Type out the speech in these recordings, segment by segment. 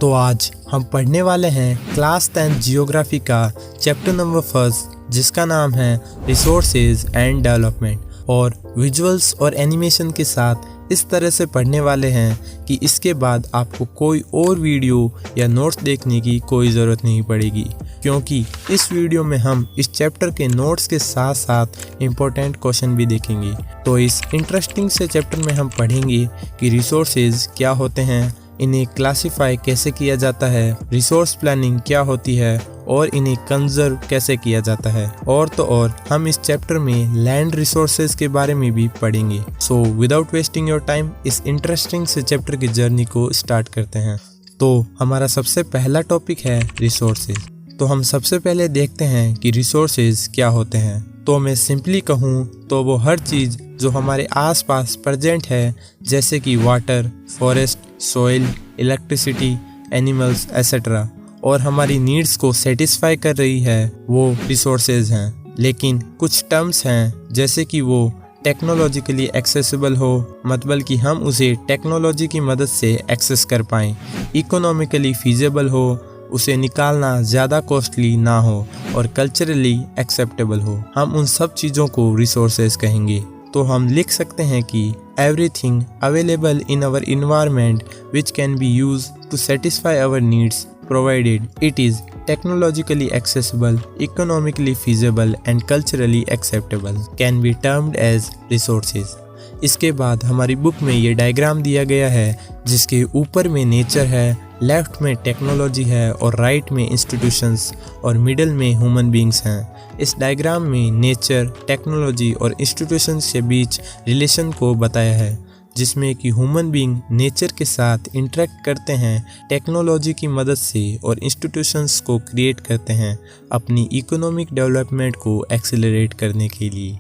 तो आज हम पढ़ने वाले हैं क्लास 10 जियोग्राफी का चैप्टर नंबर 1 जिसका नाम है रिसोर्सेज एंड डेवलपमेंट। और विजुअल्स और एनिमेशन के साथ इस तरह से पढ़ने वाले हैं कि इसके बाद आपको कोई और वीडियो या नोट्स देखने की कोई ज़रूरत नहीं पड़ेगी, क्योंकि इस वीडियो में हम इस चैप्टर के नोट्स के साथ साथ इम्पोर्टेंट क्वेश्चन भी देखेंगे। तो इस इंटरेस्टिंग से चैप्टर में हम पढ़ेंगे कि रिसोर्सेज क्या होते हैं, इन्हें क्लासिफाई कैसे किया जाता है, रिसोर्स प्लानिंग क्या होती है और इन्हें कंजर्व कैसे किया जाता है। और तो और हम इस चैप्टर में लैंड रिसोर्सेज के बारे में भी पढ़ेंगे। So without wasting your time इस इंटरेस्टिंग से चैप्टर की जर्नी को स्टार्ट करते हैं। तो हमारा सबसे पहला टॉपिक है रिसोर्सेज। तो हम सबसे पहले देखते हैं कि रिसोर्सेज क्या होते हैं। तो मैं सिंपली कहूँ तो वो हर चीज़ जो हमारे आसपास प्रेजेंट है, जैसे कि water, forest, soil, electricity, animals etcetera, और हमारी नीड्स को सेटिस्फाई कर रही है, वो रिसोर्सेज हैं। लेकिन कुछ टर्म्स हैं जैसे कि वो टेक्नोलॉजिकली एक्सेसिबल हो, मतलब कि हम उसे टेक्नोलॉजी की मदद से एक्सेस कर पाएँ, इकोनॉमिकली फीजेबल हो, उसे निकालना ज़्यादा कॉस्टली ना हो, और कल्चरली एक्सेप्टेबल हो। हम उन सब चीज़ों को रिसोर्सेज कहेंगे। तो हम लिख सकते हैं कि everything available in our environment which can be use to satisfy our needs provided it is technologically accessible, economically feasible and culturally acceptable can be termed as resources. इसके बाद हमारी बुक में ये डायग्राम दिया गया है जिसके ऊपर में नेचर है, लेफ्ट में टेक्नोलॉजी है और राइट में इंस्टीट्यूशंस और मिडल में ह्यूमन बींग्स हैं। इस डायग्राम में नेचर, टेक्नोलॉजी और इंस्टीट्यूशंस के बीच रिलेशन को बताया है, जिसमें कि ह्यूमन बींग नेचर के साथ इंटरेक्ट करते हैं टेक्नोलॉजी की मदद से और इंस्टीट्यूशंस को क्रिएट करते हैं अपनी इकोनॉमिक डेवलपमेंट को एक्सेलरेट करने के लिए।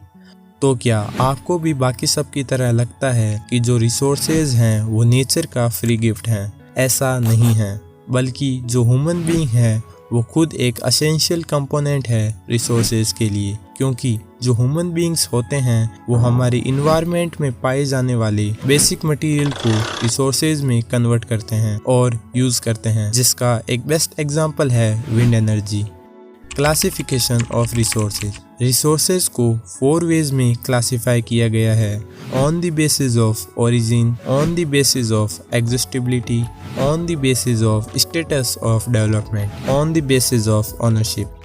तो क्या आपको भी बाकी सब की तरह लगता है कि जो रिसोर्सेज हैं वो नेचर का फ्री गिफ्ट हैं? ऐसा नहीं है, बल्कि जो ह्यूमन बीइंग है वो खुद एक एसेंशियल कंपोनेंट है रिसोर्सेज के लिए, क्योंकि जो ह्यूमन बीइंग्स होते हैं वो हमारे इन्वायरमेंट में पाए जाने वाले बेसिक मटेरियल को रिसोर्सेज में कन्वर्ट करते हैं और यूज़ करते हैं, जिसका एक बेस्ट एग्जांपल है wind energy. Classification of resources. Resources को 4 वेज में क्लासिफाई किया गया है: on the basis of origin, on the basis of exhaustibility, on the basis of status of development, on the basis of ownership.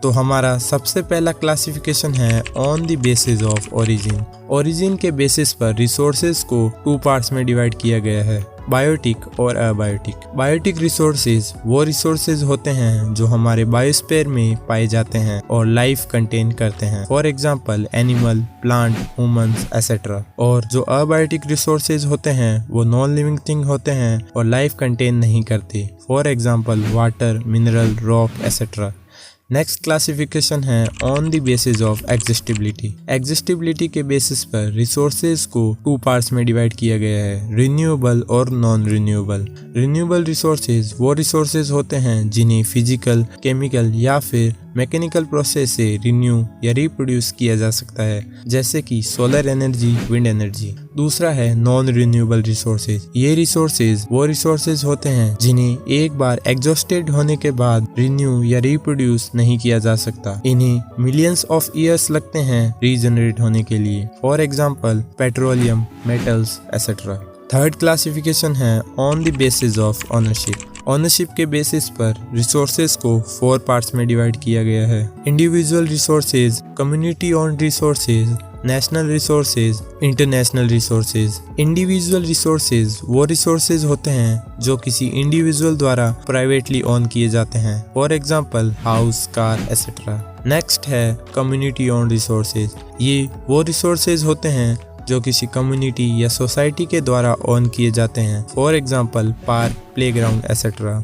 तो हमारा सबसे पहला क्लासिफिकेशन है on the basis of origin. Origin के बेसिस पर रिसोर्सेज को 2 parts में divide किया गया है, बायोटिक और अबायोटिक। बायोटिक रिसोर्सेज वो रिसोर्सेज होते हैं जो हमारे बायोस्फीयर में पाए जाते हैं और लाइफ कंटेन करते हैं, for example animal, plant, humans etcetera. और जो अबायोटिक रिसोर्सेज होते हैं वो नॉन लिविंग थिंग होते हैं और लाइफ कंटेन नहीं करते, for example water, mineral, rock etcetera. Next classification है ऑन द बेसिस ऑफ एग्जिस्टिबिलिटी। एग्जिस्टिबिलिटी के बेसिस पर रिसोर्सेज को 2 पार्ट्स में डिवाइड किया गया है, रिन्यूएबल और नॉन रिन्यूएबल। रिन्यूएबल रिसोर्सेज वो रिसोर्सेज होते हैं जिन्हें फिजिकल, केमिकल या फिर मैकेनिकल प्रोसेस से रिन्यू या रिप्रोड्यूस किया जा सकता है, जैसे कि सोलर एनर्जी, विंड एनर्जी। दूसरा है नॉन रिन्यूएबल रिसोर्सेज। ये रिसोर्सेज वो रिसोर्सेज होते हैं जिन्हें एक बार एग्जॉस्टेड होने के बाद रिन्यू या रिप्रोड्यूस नहीं किया जा सकता। इन्हें मिलियंस ऑफ ईयर्स लगते हैं रीजनरेट होने के लिए, for example petroleum, metals etcetera. Third classification है on the basis of ownership. Ownership के बेसिस पर रिसोर्सेज को 4 पार्ट्स में डिवाइड किया गया है: individual resources, community owned resources, national resources, international resources. Individual resources वो रिसोर्सेज होते हैं जो किसी इंडिविजुअल द्वारा प्राइवेटली ओन किए जाते हैं, for example house, car etcetera. Next है कम्युनिटी ओन्ड रिसोर्सेज। ये वो रिसोर्सेज होते हैं जो किसी कम्युनिटी या सोसाइटी के द्वारा ओन किए जाते हैं, for example park, playground etcetera.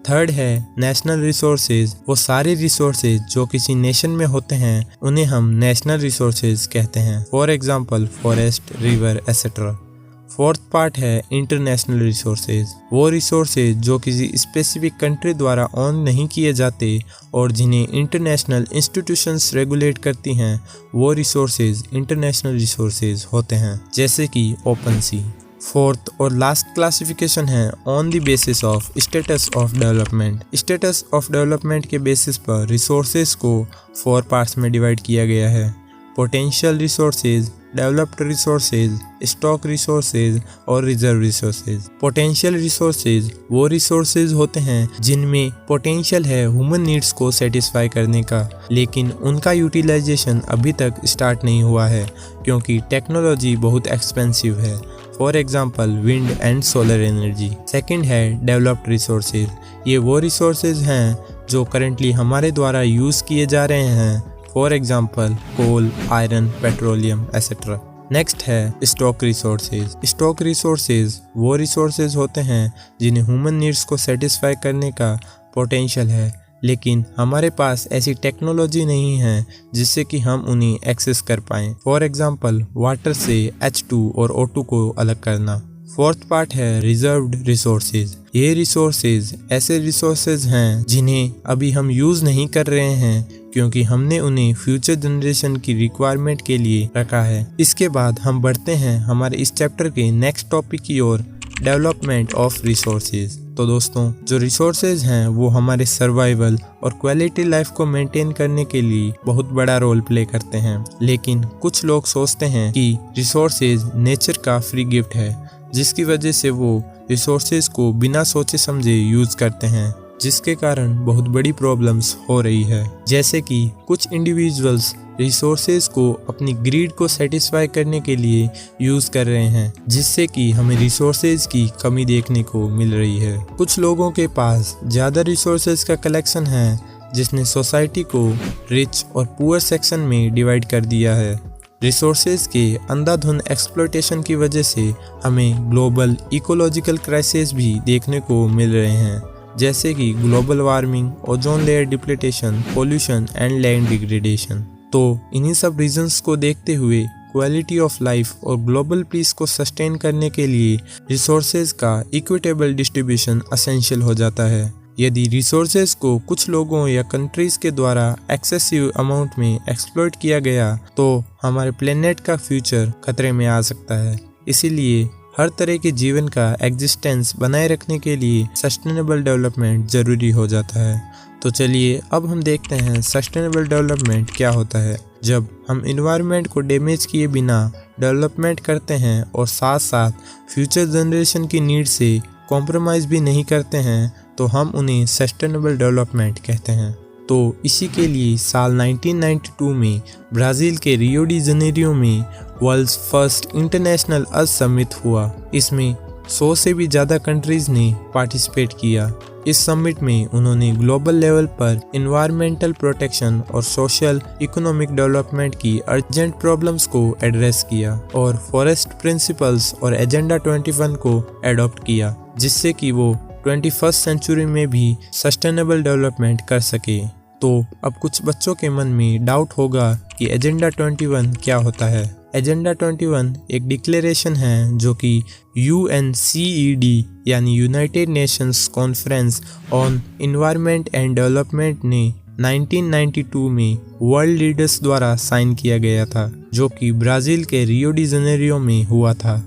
Third है नेशनल रिसोर्सेज। वो सारे रिसोर्सेज जो किसी नेशन में होते हैं उन्हें हम नेशनल रिसोर्सेज कहते हैं, for example forest, river etcetera. Fourth part है इंटरनेशनल रिसोर्सेज। वो रिसोर्सेज जो किसी स्पेसिफिक कंट्री द्वारा ऑन नहीं किए जाते और जिन्हें इंटरनेशनल इंस्टीट्यूशंस रेगुलेट करती हैं, वो रिसोर्सेज इंटरनेशनल रिसोर्सेज होते हैं, जैसे कि ओपन सी। फोर्थ और लास्ट क्लासिफिकेशन है on the basis of status of development. Status of development के बेसिस पर रिसोर्सेज को 4 पार्ट्स में डिवाइड किया गया है: potential resources, developed resources, stock resources और रिजर्व रिसोर्सेज। पोटेंशियल रिसोर्सेज वो रिसोर्सेज होते हैं जिनमें पोटेंशियल है ह्यूमन नीड्स को सेटिस्फाई करने का, लेकिन उनका यूटिलाइजेशन अभी तक स्टार्ट नहीं हुआ है क्योंकि टेक्नोलॉजी बहुत एक्सपेंसिव है। For example wind and solar energy. Second है डेवलप्ड रिसोर्सेज। ये वो रिसोर्सेज हैं जो करेंटली हमारे द्वारा यूज़ किए जा रहे हैं, for example coal, iron, petroleum etcetera. Next है स्टॉक रिसोर्सेज। स्टॉक रिसोर्सेज वो रिसोर्सेज होते हैं जिन्हें ह्यूमन नीड्स को सेटिस्फाई करने का पोटेंशियल है, लेकिन हमारे पास ऐसी टेक्नोलॉजी नहीं है जिससे कि हम उन्हें एक्सेस कर पाएँ। फॉर एग्जाम्पल वाटर से H2 और O2 को अलग करना। फोर्थ पार्ट है रिजर्व्ड रिसोर्सेज। ये रिसोर्सेज ऐसे रिसोर्सेज हैं जिन्हें अभी हम यूज़ नहीं कर रहे हैं क्योंकि हमने उन्हें फ्यूचर जनरेशन की रिक्वायरमेंट के लिए रखा है। इसके बाद हम बढ़ते हैं हमारे इस चैप्टर के नेक्स्ट टॉपिक की ओर, डेवलपमेंट ऑफ रिसोर्सेज। तो दोस्तों, जो रिसोर्सेज हैं वो हमारे सर्वाइवल और क्वालिटी लाइफ को मेंटेन करने के लिए बहुत बड़ा रोल प्ले करते हैं, लेकिन कुछ लोग सोचते हैं कि रिसोर्सेज नेचर का फ्री गिफ्ट है, जिसकी वजह से वो रिसोर्सेज को बिना सोचे समझे यूज करते हैं, जिसके कारण बहुत बड़ी प्रॉब्लम्स हो रही है। जैसे कि कुछ इंडिविजुअल्स रिसोर्सेज को अपनी ग्रीड को सेटिस्फाई करने के लिए यूज़ कर रहे हैं, जिससे कि हमें रिसोर्सेज की कमी देखने को मिल रही है। कुछ लोगों के पास ज़्यादा रिसोर्सेज का कलेक्शन है जिसने सोसाइटी को रिच और पुअर सेक्शन में डिवाइड कर दिया है। रिसोर्सेज के अंधाधुंध एक्सप्लॉयटेशन की वजह से हमें ग्लोबल इकोलॉजिकल क्राइसिस भी देखने को मिल रहे हैं, जैसे कि global warming, ozone layer depletion, pollution and land degradation. तो इन्हीं सब रीजंस को देखते हुए क्वालिटी ऑफ लाइफ और ग्लोबल पीस को सस्टेन करने के लिए रिसोर्सेज का इक्विटेबल डिस्ट्रीब्यूशन एसेंशियल हो जाता है। यदि रिसोर्सेज को कुछ लोगों या कंट्रीज के द्वारा एक्सेसिव अमाउंट में एक्सप्लॉइट किया गया तो हमारे प्लेनेट का फ्यूचर खतरे में आ सकता है। इसीलिए हर तरह के जीवन का एग्जिस्टेंस बनाए रखने के लिए सस्टेनेबल डेवलपमेंट ज़रूरी हो जाता है। तो चलिए अब हम देखते हैं सस्टेनेबल डेवलपमेंट क्या होता है। जब हम इन्वायरमेंट को डैमेज किए बिना डेवलपमेंट करते हैं और साथ साथ फ्यूचर जनरेशन की नीड से कॉम्प्रोमाइज़ भी नहीं करते हैं तो हम उन्हें सस्टेनेबल डेवलपमेंट कहते हैं। तो इसी के लिए साल 1992 में ब्राज़ील के रियो डी जनेरियो में world's first international earth summit हुआ। इसमें 100 से भी ज़्यादा कंट्रीज़ ने पार्टिसिपेट किया। इस समिट में उन्होंने ग्लोबल लेवल पर एनवायरमेंटल प्रोटेक्शन और सोशल इकोनॉमिक डेवलपमेंट की अर्जेंट प्रॉब्लम्स को एड्रेस किया और फॉरेस्ट प्रिंसिपल्स और एजेंडा 21 को एडॉप्ट किया, जिससे कि वो 21st सेंचुरी में भी सस्टेनेबल डेवलपमेंट कर सके। तो अब कुछ बच्चों के मन में डाउट होगा कि एजेंडा 21 क्या होता है। एजेंडा 21 एक डिक्लेरेशन है जो कि UNCED यानी United Nations conference on environment and development ने 1992 में वर्ल्ड लीडर्स द्वारा साइन किया गया था, जो कि ब्राज़ील के रियो डी जनेरियो में हुआ था।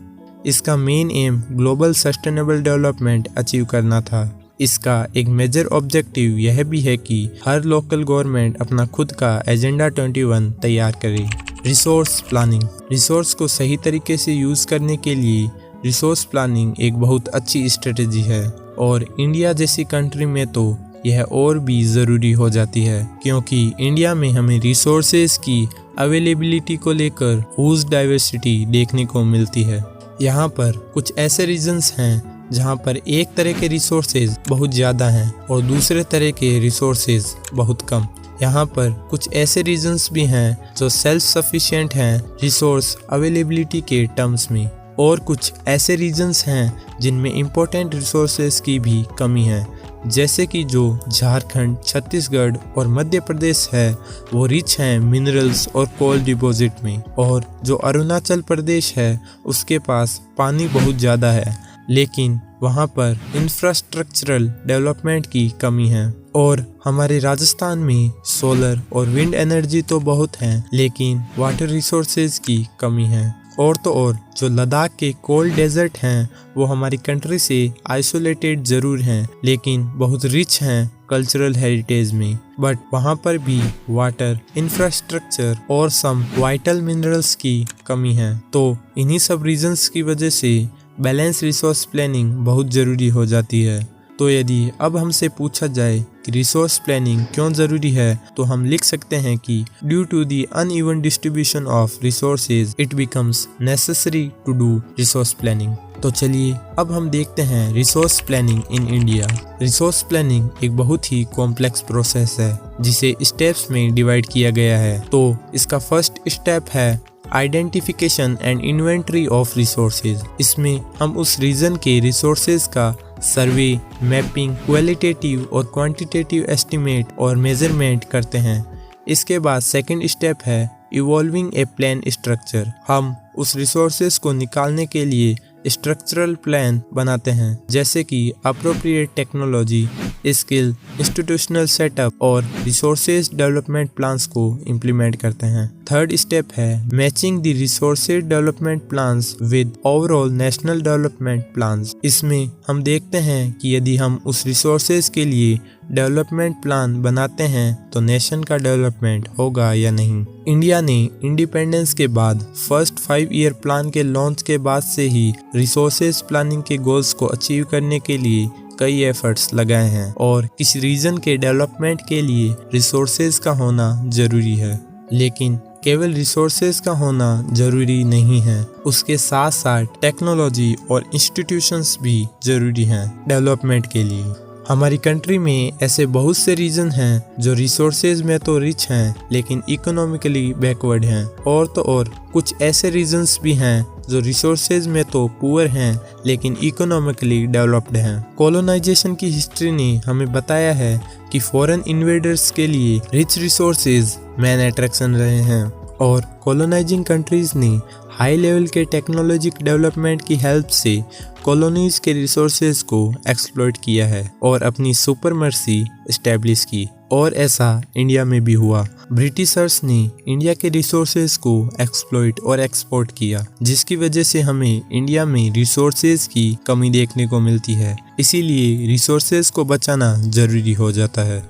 इसका main M global sustainable development achieve करना था। इसका एक मेजर ऑब्जेक्टिव यह भी है कि हर लोकल गवर्नमेंट अपना खुद का एजेंडा 21 तैयार करे। Resource planning. रिसोर्स को सही तरीके से यूज़ करने के लिए रिसोर्स प्लानिंग एक बहुत अच्छी स्ट्रेटजी है और इंडिया जैसी कंट्री में तो यह और भी ज़रूरी हो जाती है, क्योंकि इंडिया में हमें रिसोर्सेज की अवेलेबिलिटी को लेकर ह्यूज डाइवर्सिटी देखने को मिलती है। यहाँ पर कुछ ऐसे रीजन्स हैं जहाँ पर एक तरह के रिसोर्सेज बहुत ज़्यादा हैं और दूसरे तरह के रिसोर्सेज बहुत कम। यहाँ पर कुछ ऐसे रीजन्स भी हैं जो सेल्फ सफिशिएंट हैं रिसोर्स अवेलेबिलिटी के टर्म्स में, और कुछ ऐसे रीजन्स हैं जिनमें इम्पोर्टेंट रिसोर्सेज की भी कमी है, जैसे कि जो झारखंड, छत्तीसगढ़ और मध्य प्रदेश है वो रिच हैं मिनरल्स और कोल डिपॉजिट में, और जो अरुणाचल प्रदेश है उसके पास पानी बहुत ज़्यादा है लेकिन वहाँ पर इंफ्रास्ट्रक्चरल डेवलपमेंट की कमी है। और हमारे राजस्थान में सोलर और विंड एनर्जी तो बहुत हैं लेकिन वाटर रिसोर्सेज की कमी है। और तो और जो लद्दाख के कोल्ड डेजर्ट हैं वो हमारी कंट्री से आइसोलेटेड ज़रूर हैं लेकिन बहुत रिच हैं कल्चरल हेरिटेज में। बट वहाँ पर भी वाटर, इंफ्रास्ट्रक्चर और सम वाइटल मिनरल्स की कमी है। तो इन्हीं सब रीजंस की वजह से बैलेंस रिसोर्स प्लानिंग बहुत ज़रूरी हो जाती है। तो यदि अब हमसे पूछा जाए कि रिसोर्स प्लानिंग क्यों ज़रूरी है तो हम लिख सकते हैं कि due to the uneven distribution of resources it becomes necessary to do resource planning. तो चलिए अब हम देखते हैं resource planning in India. Resource planning एक बहुत ही कॉम्प्लेक्स प्रोसेस है जिसे स्टेप्स में डिवाइड किया गया है। तो इसका फर्स्ट स्टेप है identification and inventory of resources. इसमें हम उस रीजन के रिसोर्सेज का सर्वे, मैपिंग, क्वालिटेटिव और क्वांटिटेटिव एस्टिमेट और मेजरमेंट करते हैं। इसके बाद सेकंड स्टेप है इवॉल्विंग ए प्लान स्ट्रक्चर। हम उस रिसोर्सेज को निकालने के लिए स्ट्रक्चरल प्लान बनाते हैं जैसे कि appropriate technology, skill, institutional setup और रिसोर्सेज डेवलपमेंट प्लान्स को इम्प्लीमेंट करते हैं। थर्ड स्टेप है matching the resources development plans with overall national development plans. इसमें हम देखते हैं कि यदि हम उस रिसोर्सेज के लिए डेवलपमेंट प्लान बनाते हैं तो नेशन का डेवलपमेंट होगा या नहीं। इंडिया ने इंडिपेंडेंस के बाद फर्स्ट 5 ईयर प्लान के लॉन्च के बाद से ही रिसोर्सेज प्लानिंग के गोल्स को अचीव करने के लिए कई एफर्ट्स लगाए हैं और किसी रीजन के डेवलपमेंट के लिए रिसोर्सेज का होना जरूरी है। लेकिन केवल रिसोर्सेज का होना जरूरी नहीं है, उसके साथ साथ टेक्नोलॉजी और इंस्टीट्यूशंस भी जरूरी हैं डेवलपमेंट के लिए। हमारी कंट्री में ऐसे बहुत से रीजन हैं जो रिसोर्सेज में तो रिच हैं लेकिन इकोनॉमिकली बैकवर्ड हैं, और तो और कुछ ऐसे रीजन्स भी हैं जो रिसोर्सेज में तो पुअर हैं लेकिन इकोनॉमिकली डेवलप्ड हैं। कॉलोनाइजेशन की हिस्ट्री ने हमें बताया है कि फॉरेन इन्वेडर्स के लिए रिच रिसोर्सेज मेन अट्रैक्शन रहे हैं और कॉलोनाइजिंग कंट्रीज ने हाई लेवल के टेक्नोलॉजिक डेवलपमेंट की हेल्प से कॉलोनीज के रिसोर्सेज को एक्सप्लॉइट किया है और अपनी सुपरमर्सी एस्टेब्लिश की, और ऐसा इंडिया में भी हुआ। ब्रिटिशर्स ने इंडिया के रिसोर्सेज को एक्सप्लॉइट और एक्सपोर्ट किया जिसकी वजह से हमें इंडिया में रिसोर्सेज की कमी देखने को मिलती है। इसीलिए रिसोर्सेज को बचाना जरूरी हो जाता है।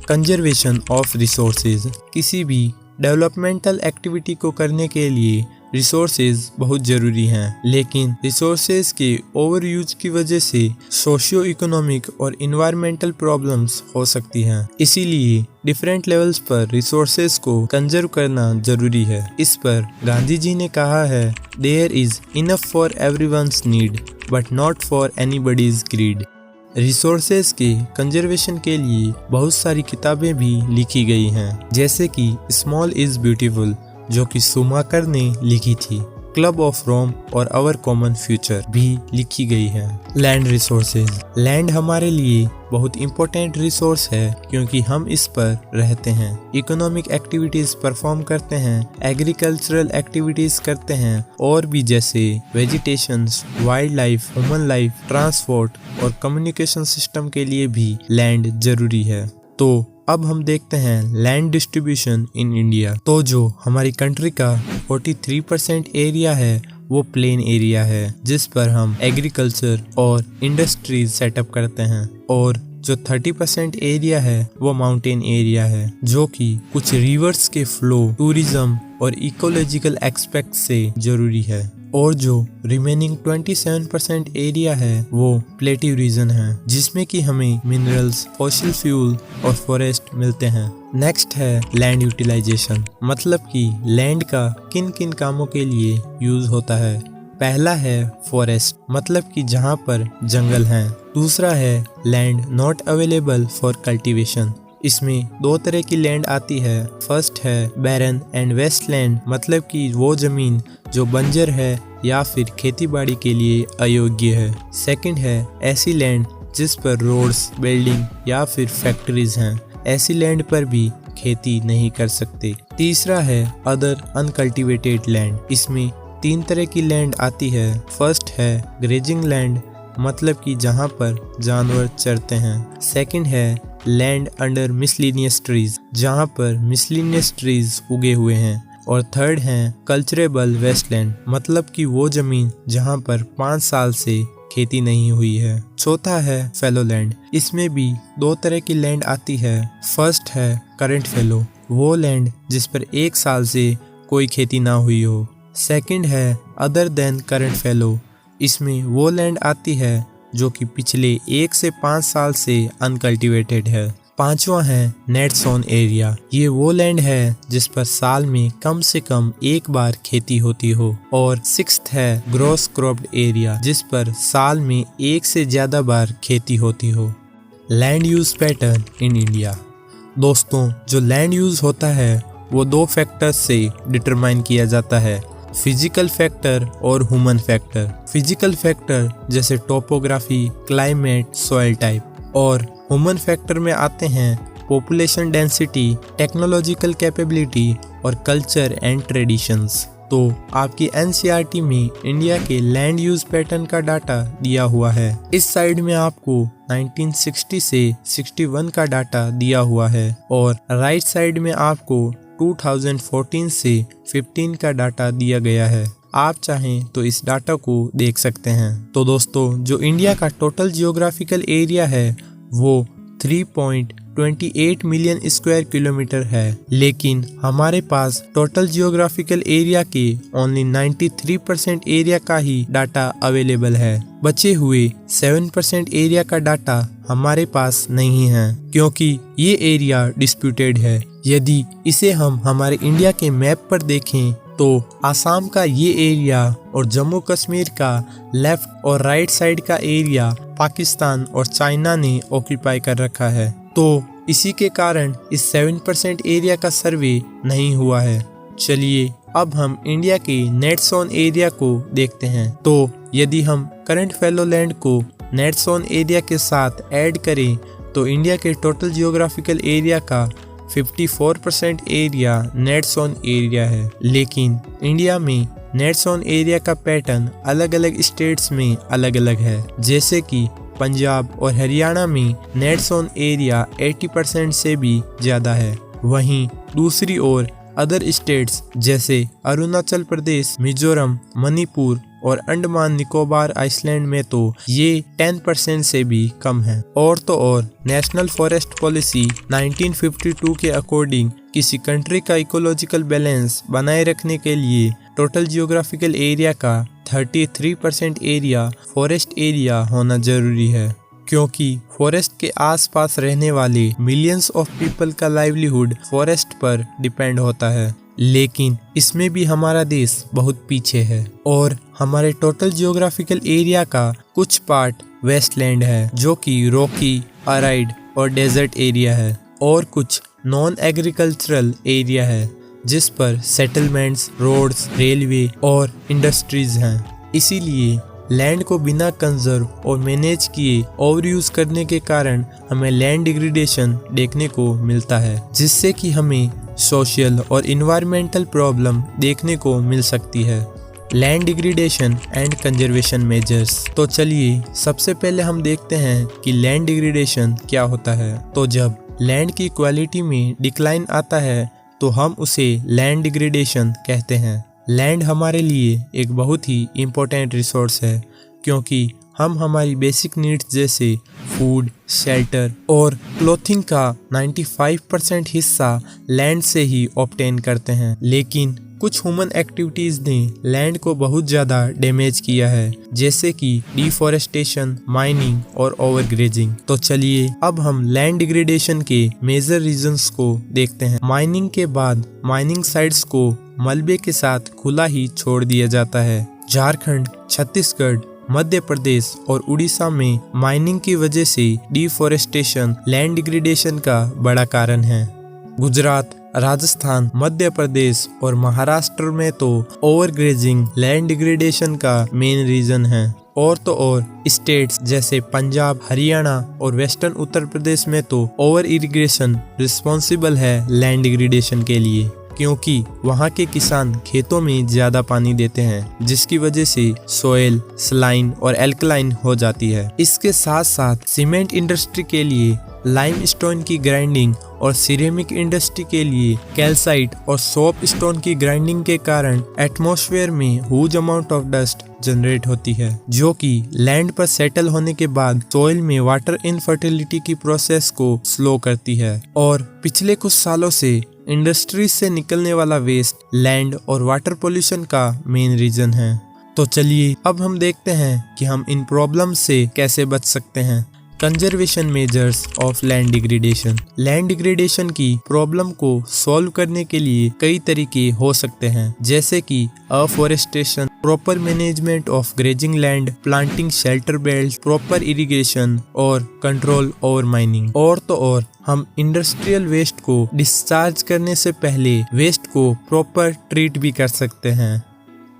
Conservation of resources. किसी भी डेवलपमेंटल एक्टिविटी को करने के लिए रिसोर्सेज बहुत ज़रूरी हैं, लेकिन रिसोर्सेज के ओवर यूज की वजह से सोशियो इकोनॉमिक और इन्वायरमेंटल प्रॉब्लम्स हो सकती हैं। इसीलिए डिफरेंट लेवल्स पर रिसोर्सेज को कंजर्व करना ज़रूरी है। इस पर गांधी जी ने कहा है, there is enough for everyone's need but not for anybody's greed. Resources के कंजर्वेशन के लिए बहुत सारी किताबें भी लिखी गई हैं, जैसे कि स्मॉल इज़ ब्यूटीफुल जो कि सुमाकर ने लिखी थी, क्लब ऑफ रोम और आवर कॉमन फ्यूचर भी लिखी गई है। Land resources. लैंड हमारे लिए बहुत इंपॉर्टेंट रिसोर्स है क्योंकि हम इस पर रहते हैं, इकोनॉमिक एक्टिविटीज परफॉर्म करते हैं, एग्रीकल्चरल एक्टिविटीज करते हैं और भी जैसे vegetations, wild life, human life, transport और कम्युनिकेशन सिस्टम के लिए भी लैंड जरूरी है। तो अब हम देखते हैं लैंड डिस्ट्रीब्यूशन इन इंडिया। तो जो हमारी कंट्री का 43% एरिया है वो प्लेन एरिया है जिस पर हम एग्रीकल्चर और इंडस्ट्रीज सेटअप करते हैं, और जो 30% एरिया है वो माउंटेन एरिया है जो कि कुछ रिवर्स के फ्लो, टूरिज्म और इकोलॉजिकल एस्पेक्ट से जरूरी है, और जो रिमेनिंग 27% एरिया है वो प्लेटिव रीजन है जिसमें कि हमें मिनरल्स, फॉसिल फ्यूल और फॉरेस्ट मिलते हैं। नेक्स्ट है लैंड यूटिलाइजेशन, मतलब कि लैंड का किन किन कामों के लिए यूज होता है। पहला है फॉरेस्ट, मतलब कि जहाँ पर जंगल हैं। दूसरा है land not available for cultivation, इसमें दो तरह की लैंड आती है। फर्स्ट है बैरन एंड वेस्ट लैंड, मतलब कि वो जमीन जो बंजर है या फिर खेती बाड़ी के लिए अयोग्य है। सेकंड है ऐसी लैंड जिस पर रोड्स, बिल्डिंग या फिर फैक्ट्रीज हैं, ऐसी लैंड पर भी खेती नहीं कर सकते। तीसरा है अदर अनकल्टिवेटेड लैंड, इसमें 3 तरह की लैंड आती है। फर्स्ट है ग्रेजिंग लैंड, मतलब कि जहाँ पर जानवर चरते हैं। सेकंड है लैंड अंडर मिसलिनियस ट्रीज, जहाँ पर मिसलिनियस ट्रीज उगे हुए हैं। और थर्ड है कल्चरेबल वेस्टलैंड, मतलब कि वो जमीन जहां पर 5 साल से खेती नहीं हुई है। चौथा है फैलो लैंड, इसमें भी 2 तरह की लैंड आती है। फर्स्ट है करंट फैलो, वो लैंड जिस पर 1 साल से कोई खेती ना हुई हो। सेकंड है अदर देन करंट फैलो, इसमें वो लैंड आती है जो कि पिछले 1 से 5 साल से अनकल्टिवेटेड है। पांचवा है नेट सोन एरिया, ये वो लैंड है जिस पर साल में कम से कम 1 बार खेती होती हो। और सिक्स्थ है ग्रॉस क्रॉप्ड एरिया, जिस पर साल में 1 से ज्यादा बार खेती होती हो। Land use pattern in India. दोस्तों, जो लैंड यूज होता है वो 2 फैक्टर्स से डिटरमाइन किया जाता है, फिजिकल फैक्टर और ह्यूमन फैक्टर। फिजिकल फैक्टर जैसे टोपोग्राफी, क्लाइमेट, सॉइल टाइप, और ह्यूमन फैक्टर में आते हैं पॉपुलेशन डेंसिटी, टेक्नोलॉजिकल कैपेबिलिटी और कल्चर एंड ट्रेडिशंस। तो आपकी एनसीईआरटी में इंडिया के लैंड यूज पैटर्न का डाटा दिया हुआ है। इस साइड में आपको 1960 से 61 का डाटा दिया हुआ है और राइट साइड में आपको 2014 से 15 का डाटा दिया गया है। आप चाहें तो इस डाटा को देख सकते हैं। तो दोस्तों, जो इंडिया का टोटल जियोग्राफिकल एरिया है वो 3.28 मिलियन स्क्वायर किलोमीटर है, लेकिन हमारे पास टोटल जियोग्राफिकल एरिया के ओनली 93% एरिया का ही डाटा अवेलेबल है। बचे हुए 7% एरिया का डाटा हमारे पास नहीं है, क्योंकि ये एरिया डिस्प्यूटेड है। यदि इसे हम हमारे इंडिया के मैप पर देखें तो आसाम का ये एरिया और जम्मू कश्मीर का लेफ्ट और राइट साइड का एरिया पाकिस्तान और चाइना ने ऑक्यूपाई कर रखा है। तो इसी के कारण इस 7% एरिया का सर्वे नहीं हुआ है। चलिए अब हम इंडिया के नेट सोन एरिया को देखते हैं। तो यदि हम करंट फैलो लैंड को नेट सोन एरिया के साथ ऐड करें तो इंडिया के टोटल जियोग्राफिकल एरिया का 54% एरिया नेट सोन एरिया है। लेकिन इंडिया में नेट सोन एरिया का पैटर्न अलग अलग स्टेट्स में अलग अलग है। जैसे कि पंजाब और हरियाणा में नेट सोन एरिया 80% से भी ज़्यादा है। वहीं दूसरी ओर अदर स्टेट्स जैसे अरुणाचल प्रदेश, मिजोरम, मणिपुर और अंडमान निकोबार आइसलैंड में तो ये 10% से भी कम है। और तो और नेशनल फॉरेस्ट पॉलिसी 1952 के अकॉर्डिंग किसी कंट्री का इकोलॉजिकल बैलेंस बनाए रखने के लिए टोटल जियोग्राफिकल एरिया का 33% एरिया फॉरेस्ट एरिया होना जरूरी है, क्योंकि फॉरेस्ट के आसपास रहने वाले मिलियंस ऑफ पीपल का लाइवलीहुड फॉरेस्ट पर डिपेंड होता है। लेकिन इसमें भी हमारा देश बहुत पीछे है और हमारे टोटल जियोग्राफिकल एरिया का कुछ पार्ट वेस्टलैंड है जो कि रॉकी, अराइड और डेजर्ट एरिया है, और कुछ नॉन एग्रीकल्चरल एरिया है जिस पर सेटलमेंट्स, रोड्स, रेलवे और इंडस्ट्रीज हैं। इसीलिए लैंड को बिना कंजर्व और मैनेज किए ओवर यूज करने के कारण हमें लैंड डिग्रेडेशन देखने को मिलता है, जिससे कि हमें सोशल और इन्वायरमेंटल प्रॉब्लम देखने को मिल सकती है। Land degradation and conservation measures. तो चलिए सबसे पहले हम देखते हैं कि लैंड डिग्रेडेशन क्या होता है। तो जब लैंड की क्वालिटी में डिक्लाइन आता है तो हम उसे लैंड डिग्रेडेशन कहते हैं। लैंड हमारे लिए एक बहुत ही इम्पोर्टेंट रिसोर्स है, क्योंकि हम हमारी बेसिक नीड्स जैसे फूड, शेल्टर और क्लोथिंग का 95% हिस्सा लैंड से ही ऑब्टेन करते हैं। लेकिन कुछ ह्यूमन एक्टिविटीज ने लैंड को बहुत ज़्यादा डैमेज किया है, जैसे कि डिफॉरेस्टेशन, माइनिंग और ओवरग्रेजिंग। तो चलिए अब हम लैंड डिग्रेडेशन के मेजर रीजंस को देखते हैं। माइनिंग के बाद माइनिंग साइट्स को मलबे के साथ खुला ही छोड़ दिया जाता है। झारखंड, छत्तीसगढ़, मध्य प्रदेश और उड़ीसा में माइनिंग की वजह से डिफॉरेस्टेशन लैंड डिग्रेडेशन का बड़ा कारण है। गुजरात, राजस्थान, मध्य प्रदेश और महाराष्ट्र में तो ओवरग्रेजिंग लैंड डिग्रेडेशन का मेन रीजन है। और तो और स्टेट्स जैसे पंजाब, हरियाणा और वेस्टर्न उत्तर प्रदेश में तो ओवर इरिगेशन रिस्पॉन्सिबल है लैंड डिग्रेडेशन के लिए, क्योंकि वहाँ के किसान खेतों में ज्यादा पानी देते हैं, जिसकी वजह से सोयल सलाइन और एल्कलाइन हो जाती है। इसके साथ साथ सीमेंट इंडस्ट्री के लिए लाइमस्टोन की ग्राइंडिंग और सिरेमिक इंडस्ट्री के लिए कैल्साइट और सोप स्टोन की ग्राइंडिंग के कारण एटमॉस्फेयर में huge amount of dust generate होती है, जो कि लैंड पर सेटल होने के बाद सोइल में वाटर इनफर्टिलिटी की प्रोसेस को स्लो करती है। और पिछले कुछ सालों से इंडस्ट्रीज से निकलने वाला वेस्ट लैंड और वाटर पोल्यूशन का मेन रीजन है। तो चलिए अब हम देखते हैं कि हम इन प्रॉब्लम से कैसे बच सकते हैं। Conservation measures of land degradation. Land degradation की प्रॉब्लम को सॉल्व करने के लिए कई तरीके हो सकते हैं, जैसे कि afforestation, proper management of grazing land, planting shelter belt, proper irrigation और कंट्रोल ओवर माइनिंग। और तो और हम इंडस्ट्रियल वेस्ट को डिस्चार्ज करने से पहले वेस्ट को प्रॉपर ट्रीट भी कर सकते हैं।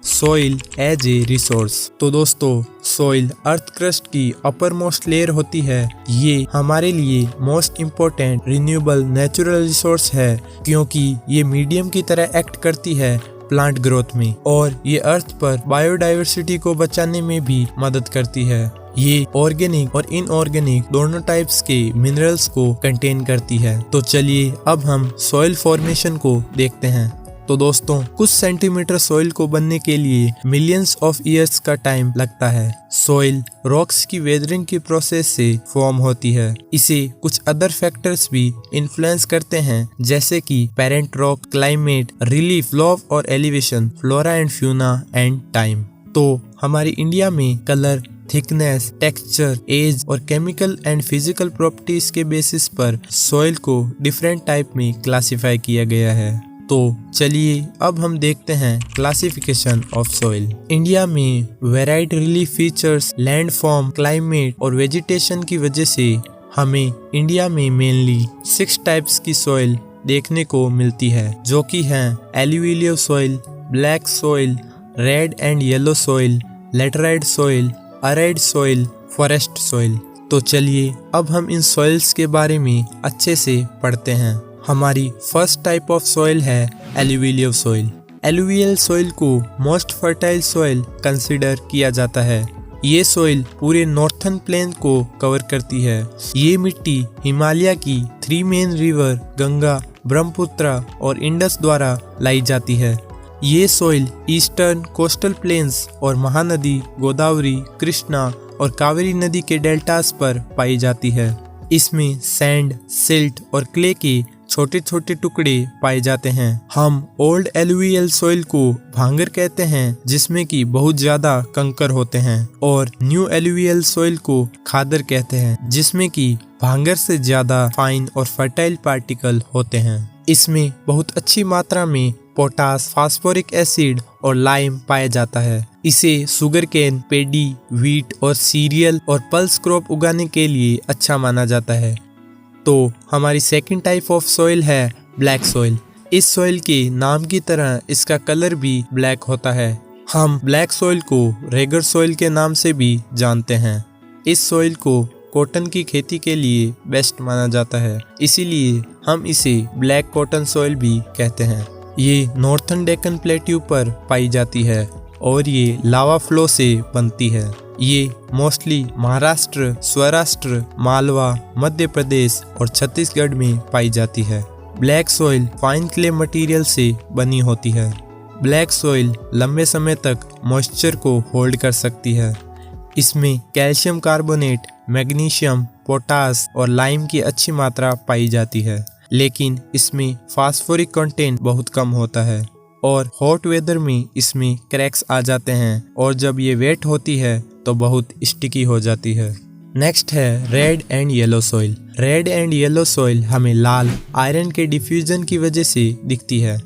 Soil as a resource. तो दोस्तों, सॉइल अर्थ क्रस्ट की अपर मोस्ट लेयर होती है। ये हमारे लिए most important renewable natural resource है, क्योंकि ये मीडियम की तरह एक्ट करती है प्लांट ग्रोथ में, और ये अर्थ पर बायोडाइवर्सिटी को बचाने में भी मदद करती है। ये ऑर्गेनिक और इनऑर्गेनिक दोनों टाइप्स के मिनरल्स को कंटेन करती है। तो चलिए अब हम सॉइल फॉर्मेशन को देखते हैं। तो दोस्तों, कुछ सेंटीमीटर सॉइल को बनने के लिए मिलियंस ऑफ ईयर्स का टाइम लगता है। सॉइल रॉक्स की वेदरिंग की प्रोसेस से फॉर्म होती है। इसे कुछ अदर फैक्टर्स भी इन्फ्लुएंस करते हैं, जैसे कि parent rock, climate, relief, flow और elevation, flora and fauna and time. तो हमारी इंडिया में कलर, थिकनेस, टेक्सचर, एज और केमिकल एंड फिजिकल प्रॉपर्टीज के बेसिस पर सॉइल को डिफरेंट टाइप में क्लासिफाई किया गया है। तो चलिए अब हम देखते हैं क्लासिफिकेशन ऑफ सॉइल। इंडिया में varied relief features, land form, climate और वेजिटेशन की वजह से हमें इंडिया में मेनली 6 टाइप्स की सॉइल देखने को मिलती है, जो कि हैं alluvial soil, black soil, red and yellow soil, laterite soil, aired soil, forest soil. तो चलिए अब हम इन सॉइल्स के बारे में अच्छे से पढ़ते हैं। हमारी फर्स्ट टाइप ऑफ सॉइल है एल्यूवियल सॉइल। एल्यूवियल सॉइल को मोस्ट फर्टाइल सॉइल कंसीडर किया जाता है। ये सॉइल पूरे नॉर्थर्न प्लेन को कवर करती है। ये मिट्टी हिमालय की 3 मेन रिवर गंगा, ब्रह्मपुत्र और इंडस द्वारा लाई जाती है। ये सॉइल ईस्टर्न कोस्टल प्लेन्स और महानदी गोदावरी, कृष्णा और कावेरी नदी के डेल्टास पर पाई जाती है। इसमें सैंड, सिल्ट और क्ले के छोटे छोटे टुकड़े पाए जाते हैं। हम ओल्ड एलुवियल सॉइल को भांगर कहते हैं, जिसमें कि बहुत ज्यादा कंकर होते हैं, और न्यू एलुवियल सॉइल को खादर कहते हैं, जिसमें कि भांगर से ज्यादा फाइन और फर्टाइल पार्टिकल होते हैं। इसमें बहुत अच्छी मात्रा में पोटास, फास्फोरिक एसिड और लाइम पाया जाता है। इसे शुगर केन, पेडी, व्हीट और सीरियल और पल्स क्रॉप उगाने के लिए अच्छा माना जाता है। तो हमारी सेकंड टाइप ऑफ सॉइल है ब्लैक सॉइल। इस सॉइल के नाम की तरह इसका कलर भी ब्लैक होता है। हम ब्लैक सॉइल को रेगर सॉइल के नाम से भी जानते हैं। इस सॉइल को कॉटन की खेती के लिए बेस्ट माना जाता है, इसीलिए हम इसे ब्लैक कॉटन सॉइल भी कहते हैं। ये नॉर्थर्न डेक्कन प्लेट्यू पर पाई जाती है और ये लावा फ्लो से बनती है। ये मोस्टली महाराष्ट्र, स्वराष्ट्र, मालवा, मध्य प्रदेश और छत्तीसगढ़ में पाई जाती है। Black soil fine clay material से बनी होती है। ब्लैक सॉइल लंबे समय तक मॉइस्चर को होल्ड कर सकती है। इसमें कैल्शियम कार्बोनेट, मैग्नीशियम, पोटास और लाइम की अच्छी मात्रा पाई जाती है, लेकिन इसमें फास्फोरिक कंटेंट बहुत कम होता है और हॉट वेदर में इसमें क्रैक्स आ जाते हैं, और जब ये वेट होती है तो बहुत स्टिकी हो जाती है। नेक्स्ट है red and yellow soil. Red and yellow soil हमें लाल आयरन के डिफ्यूजन की वजह से दिखती है।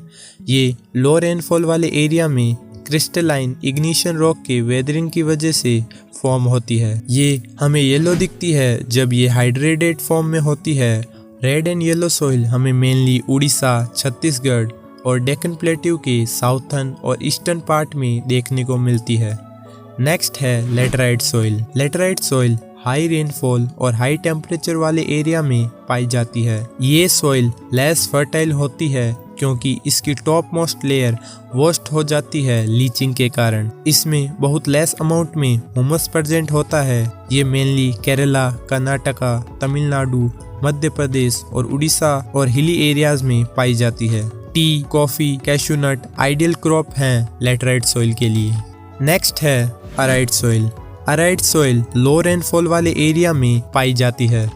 ये लो रेनफॉल वाले एरिया में क्रिस्टलाइन इग्निशन रॉक के वेदरिंग की वजह से फॉर्म होती है। ये हमें येलो दिखती है जब ये हाइड्रेटेड फॉर्म में होती है। रेड एंड येलो सॉइल हमें मेनली उड़ीसा, छत्तीसगढ़ और डेक्कन प्लेट्यू के साउथर्न और ईस्टर्न पार्ट में देखने को मिलती है। नेक्स्ट है laterite soil. Laterite soil high rainfall और हाई टेम्परेचर वाले एरिया में पाई जाती है। ये सॉइल लेस फर्टाइल होती है क्योंकि इसकी टॉप मोस्ट लेयर वॉश्ड हो जाती है लीचिंग के कारण। इसमें बहुत लेस अमाउंट में ह्यूमस प्रेजेंट होता है। ये मेनली केरला, कर्नाटका, तमिलनाडु, मध्य प्रदेश और उड़ीसा और हिली एरियाज में पाई जाती है। टी, कॉफी, कैशू नट आइडियल क्रॉप हैं लैटेराइट सॉइल के लिए। नेक्स्ट है अराइड सॉइल। अराइड सॉइल लो रेनफॉल वाले एरिया में पाई जाती है।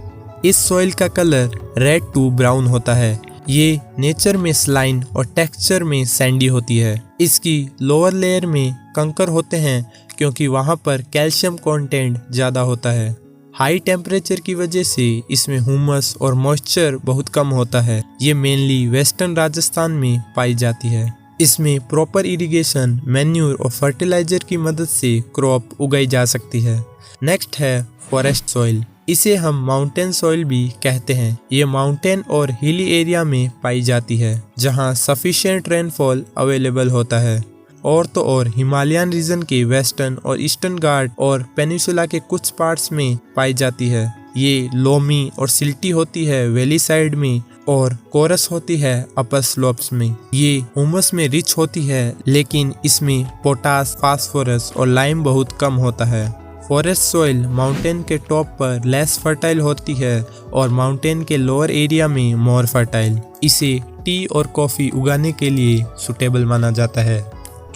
इस सॉइल का कलर रेड टू ब्राउन होता है। ये नेचर में स्लाइन और टेक्सचर में सैंडी होती है। इसकी लोअर लेयर में कंकर होते हैं क्योंकि वहाँ पर कैल्शियम कंटेंट ज़्यादा होता है। हाई टेम्परेचर की वजह से इसमें ह्यूमस और मॉइस्चर बहुत कम होता है। ये मेनली वेस्टर्न राजस्थान में पाई जाती है। इसमें प्रॉपर इरिगेशन, मैन्यूर और फर्टिलाइजर की मदद से क्रॉप उगाई जा सकती है। नेक्स्ट है फॉरेस्ट सॉइल। इसे हम माउंटेन सॉइल भी कहते हैं। ये माउंटेन और हिली एरिया में पाई जाती है जहाँ सफिशिएंट रेनफॉल अवेलेबल होता है। और तो और हिमालयन रीजन के वेस्टर्न और ईस्टर्न घाट और पेनिसुला के कुछ पार्ट्स में पाई जाती है। ये लोमी और सिल्टी होती है वैली साइड में और कोरस होती है अपर स्लोप्स में। ये ह्यूमस में रिच होती है लेकिन इसमें पोटास, फास्फोरस और लाइम बहुत कम होता है। फॉरेस्ट सॉइल माउंटेन के टॉप पर लेस फर्टाइल होती है और माउंटेन के लोअर एरिया में मोर फर्टाइल। इसे टी और कॉफी उगाने के लिए सुटेबल माना जाता है।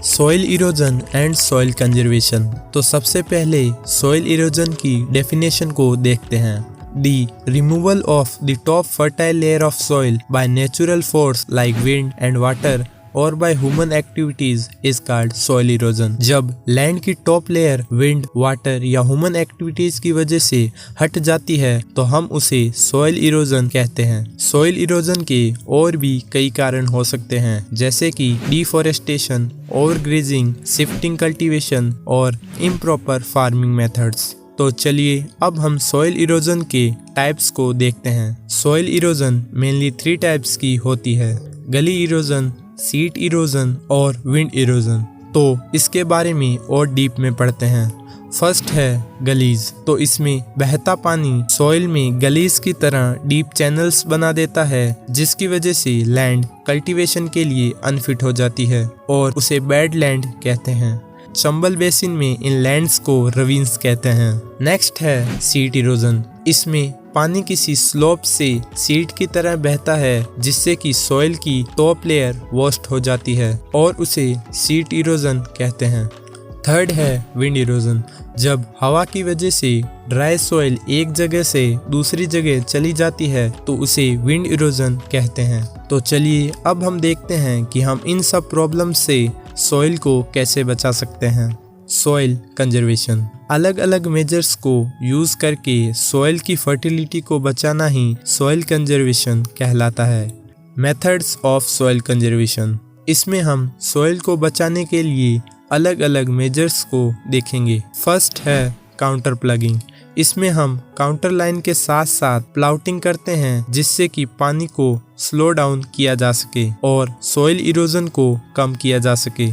Soil erosion and soil conservation. तो सबसे पहले सॉइल इरोजन की डेफिनेशन को देखते हैं। The removal of the top fertile layer of soil by natural force like wind and water or by human activities is called soil erosion। जब land की top layer wind, water या human activities की वजह से हट जाती है तो हम उसे सॉइल इरोजन कहते हैं। सॉइल इरोजन के और भी कई कारण हो सकते हैं जैसे कि डिफॉरेस्टेशन, ओवरग्रेजिंग, शिफ्टिंग कल्टीवेशन और इम्प्रॉपर फार्मिंग मेथड्स। तो चलिए अब हम सॉइल इरोजन के टाइप्स को देखते हैं। सॉइल इरोजन मेनली 3 टाइप्स की होती है: गली इरोजन, सीट इरोजन और विंड इरोजन। तो इसके बारे में और डीप में पढ़ते हैं। फर्स्ट है गलीज। तो इसमें बहता पानी सॉइल में गलीज की तरह डीप चैनल्स बना देता है जिसकी वजह से लैंड कल्टीवेशन के लिए अनफिट हो जाती है और उसे बैड लैंड कहते हैं। चंबल बेसिन में इन लैंड्स को रवीन्स कहते हैं। नेक्स्ट है सीट इरोजन। इसमें पानी किसी स्लोप से सीट की तरह बहता है जिससे कि सॉइल की टॉप लेयर वॉश्ड हो जाती है और उसे सीट इरोजन कहते हैं। थर्ड है विंड इरोजन। जब हवा की वजह से ड्राई सॉइल एक जगह से दूसरी जगह चली जाती है तो उसे विंड इरोजन कहते हैं। तो चलिए अब हम देखते हैं कि हम इन सब प्रॉब्लम से सॉइल को कैसे बचा सकते हैं। Soil conservation. अलग अलग मेजर्स को यूज करके सॉइल की फर्टिलिटी को बचाना ही सॉइल कंजर्वेशन कहलाता है। Methods of soil conservation. इसमें हम सॉइल को बचाने के लिए अलग अलग मेजर्स को देखेंगे। फर्स्ट है काउंटर प्लगिंग। इसमें हम काउंटर लाइन के साथ साथ प्लाउटिंग करते हैं जिससे कि पानी को स्लो डाउन किया जा सके और सॉइल इरोजन को कम किया जा सके।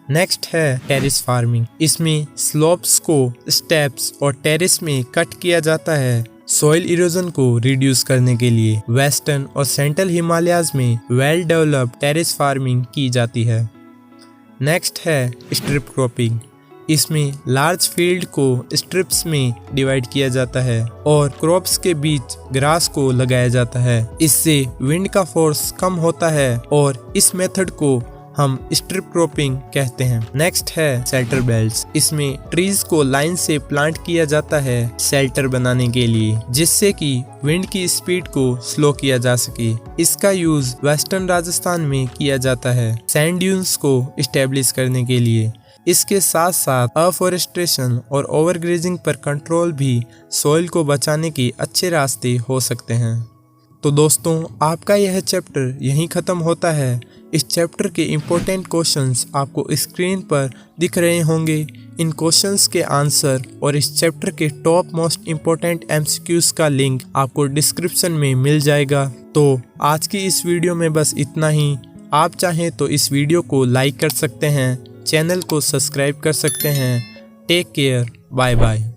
नेक्स्ट है टेरेस फार्मिंग। इसमें स्लोप्स को स्टेप्स और टेरेस में कट किया जाता है सॉइल इरोजन को रिड्यूस करने के लिए। वेस्टर्न और सेंट्रल हिमालयाज में वेल डेवलप्ड टेरेस फार्मिंग की जाती है। नेक्स्ट है स्ट्रिप क्रॉपिंग। इसमें लार्ज फील्ड को स्ट्रिप्स में डिवाइड किया जाता है और क्रॉप्स के बीच ग्रास को लगाया जाता है। इससे विंड का फोर्स कम होता है और इस मेथड को हम स्ट्रिप क्रॉपिंग कहते हैं। नेक्स्ट है शेल्टर बेल्ट्स। इसमें ट्रीज को लाइन से प्लांट किया जाता है शेल्टर बनाने के लिए जिससे कि विंड की स्पीड को स्लो किया जा सके। इसका यूज वेस्टर्न राजस्थान में किया जाता है सैंड ड्यून्स को स्टेब्लिश करने के लिए। इसके साथ साथ अफॉरेस्टेशन और ओवरग्रेजिंग पर कंट्रोल भी सॉइल को बचाने के अच्छे रास्ते हो सकते हैं। तो दोस्तों आपका यह चैप्टर यहीं ख़त्म होता है। इस चैप्टर के इम्पोर्टेंट क्वेश्चंस आपको स्क्रीन पर दिख रहे होंगे। इन क्वेश्चंस के आंसर और इस चैप्टर के टॉप मोस्ट इम्पोर्टेंट एमसीक्यूज का लिंक आपको डिस्क्रिप्शन में मिल जाएगा। तो आज की इस वीडियो में बस इतना ही। आप चाहें तो इस वीडियो को लाइक कर सकते हैं, चैनल को सब्सक्राइब कर सकते हैं। Take care, bye bye.